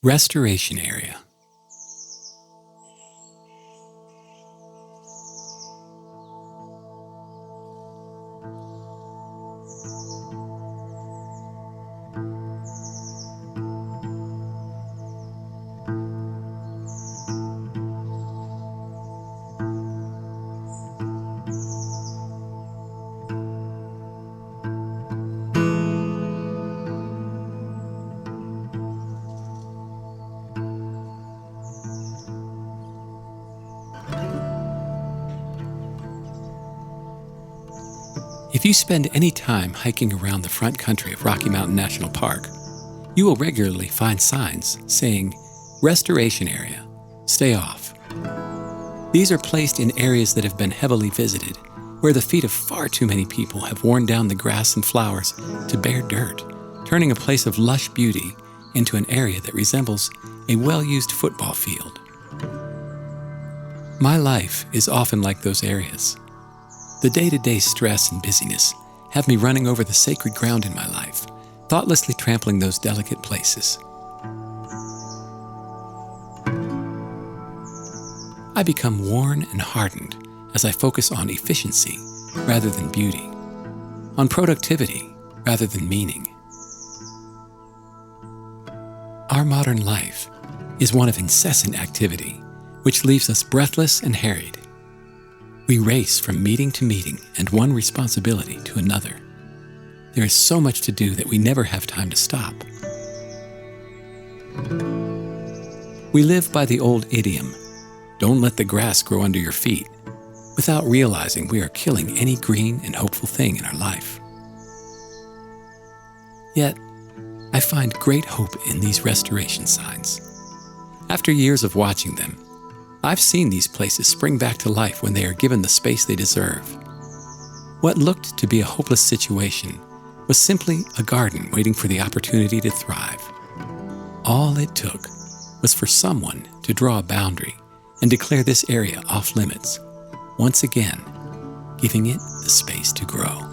Restoration area. If you spend any time hiking around the front country of Rocky Mountain National Park, you will regularly find signs saying, "Restoration area, stay off." These are placed in areas that have been heavily visited, where the feet of far too many people have worn down the grass and flowers to bare dirt, turning a place of lush beauty into an area that resembles a well-used football field. My life is often like those areas. The day-to-day stress and busyness have me running over the sacred ground in my life, thoughtlessly trampling those delicate places. I become worn and hardened as I focus on efficiency rather than beauty, on productivity rather than meaning. Our modern life is one of incessant activity, which leaves us breathless and harried. We race from meeting to meeting and one responsibility to another. There is so much to do that we never have time to stop. We live by the old idiom, "Don't let the grass grow under your feet," without realizing we are killing any green and hopeful thing in our life. Yet, I find great hope in these restoration signs. After years of watching them, I've seen these places spring back to life when they are given the space they deserve. What looked to be a hopeless situation was simply a garden waiting for the opportunity to thrive. All it took was for someone to draw a boundary and declare this area off limits, once again, giving it the space to grow.